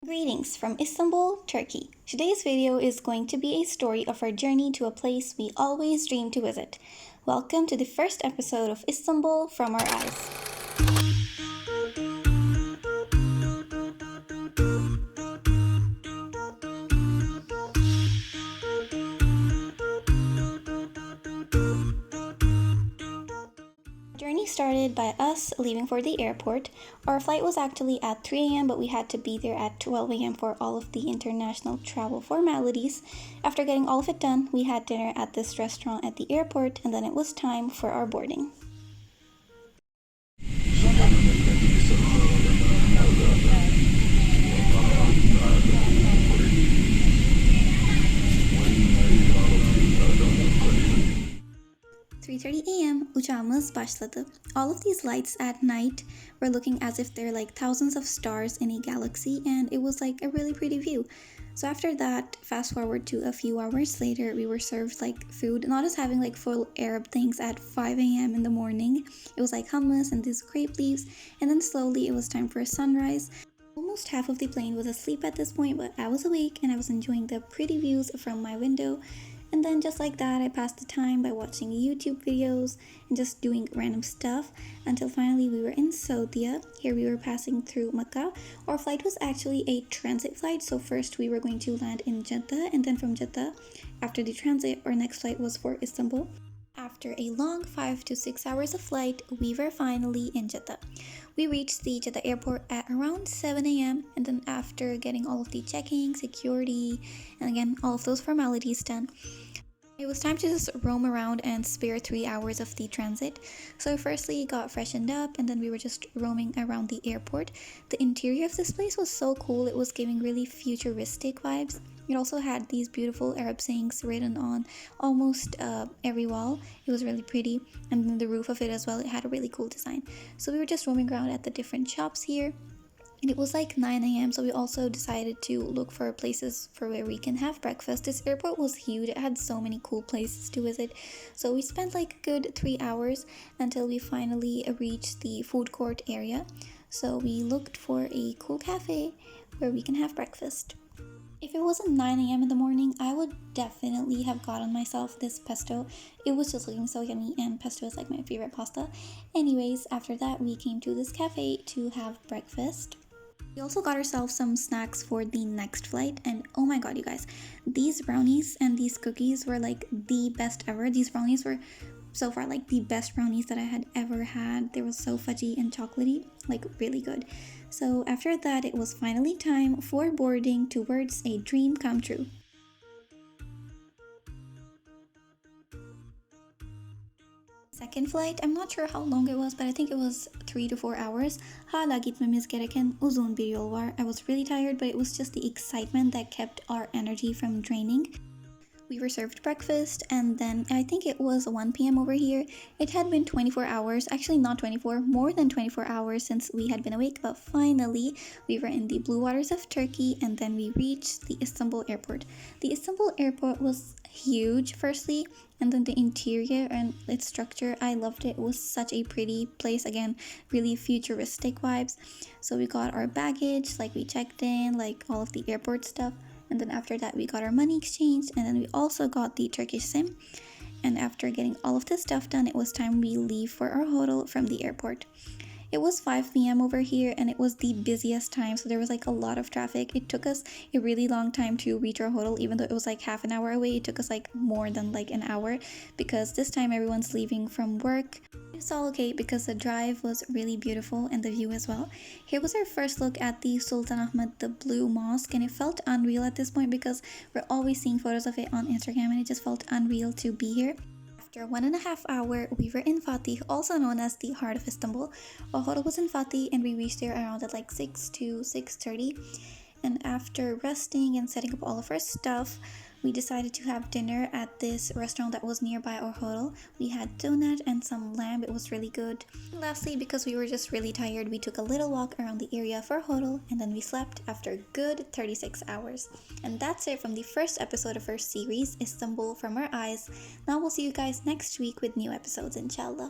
Greetings from Istanbul, Turkey. Today's video is going to be a story of our journey to a place we always dreamed to visit. Welcome to the first episode of Istanbul from our eyes. Journey started by us leaving for the airport. Our flight was actually at 3 a.m., but we had to be there at 12 a.m. for all of the international travel formalities. After getting all of it done, we had dinner at this restaurant at the airport, and then it was time for our boarding. 3:30 a.m. uçağımız başladı. All of these lights at night were looking as if they're like thousands of stars in a galaxy, and it was like a really pretty view. So after that, fast forward to a few hours later, we were served like food, not as having like full Arab things at 5 a.m. in the morning. It was like hummus and these grape leaves, and then slowly it was time for a sunrise. Almost half of the plane was asleep at this point, but I was awake and I was enjoying the pretty views from my window. And then just like that, I passed the time by watching YouTube videos and just doing random stuff until finally we were in Saudia. Here we were passing through Mecca. Our flight was actually a transit flight, so first we were going to land in Jeddah, and then from Jeddah, after the transit, our next flight was for Istanbul. After a long 5 to 6 hours of flight, we were finally in Jeddah. We reached the Jeddah airport at around 7 a.m. and then after getting all of the checking, security, and again all of those formalities done, it was time to just roam around and spare 3 hours of the transit. So firstly got freshened up and then we were just roaming around the airport. The interior of this place was so cool. It was giving really futuristic vibes. It also had these beautiful Arab sayings written on almost every wall. It was really pretty, and then the roof of it as well, it had a really cool design. So we were just roaming around at the different shops here. And it was like 9 a.m. so we also decided to look for places for where we can have breakfast. This airport was huge. It had so many cool places to visit. So we spent like a good 3 hours until we finally reached the food court area. So we looked for a cool cafe where we can have breakfast. If it wasn't 9 a.m. in the morning, I would definitely have gotten myself this pesto. It was just looking so yummy, and pesto is like my favorite pasta. Anyways, after that, we came to this cafe to have breakfast. We also got ourselves some snacks for the next flight, and oh my god, you guys, these brownies and these cookies were like the best ever. These brownies were so far like the best brownies that I had ever had. They were so fudgy and chocolatey, like really good. So after that, it was finally time for boarding towards a dream come true. Second flight, I'm not sure how long it was, but I think it was 3 to 4 hours. Hala gitmemiz gereken uzun bir yol var. I was really tired, but it was just the excitement that kept our energy from draining. We were served breakfast, and then I think it was 1 p.m. over here. It had been 24 hours, actually not 24, more than 24 hours since we had been awake, but finally we were in the blue waters of Turkey, and then we reached the Istanbul airport. The Istanbul airport was huge, firstly, and then the interior and its structure, I loved it. It was such a pretty place, again, really futuristic vibes. So we got our baggage, like we checked in, like all of the airport stuff. And then after that, we got our money exchanged, and then we also got the Turkish SIM. And after getting all of this stuff done, it was time we leave for our hotel from the airport. It was 5 p.m. over here, and it was the busiest time, so there was like a lot of traffic. It took us a really long time to reach our hotel, even though it was like half an hour away. It took us like more than like an hour because this time everyone's leaving from work. It's all okay because the drive was really beautiful and the view as well. Here was our first look at the Sultan Ahmed, the blue mosque, and it felt unreal at this point because we're always seeing photos of it on Instagram, and it just felt unreal to be here. After 1.5 hours, we were in Fatih, also known as the heart of Istanbul. Our hotel was in Fatih, and we reached there around at like 6 to 6:30. And after resting and setting up all of our stuff, we decided to have dinner at this restaurant that was nearby our hotel. We had donut and some lamb. It was really good. And lastly, because we were just really tired, we took a little walk around the area of our hotel, and then we slept after a good 36 hours. And that's it from the first episode of our series, Istanbul from Our Eyes. Now we'll see you guys next week with new episodes, inshallah.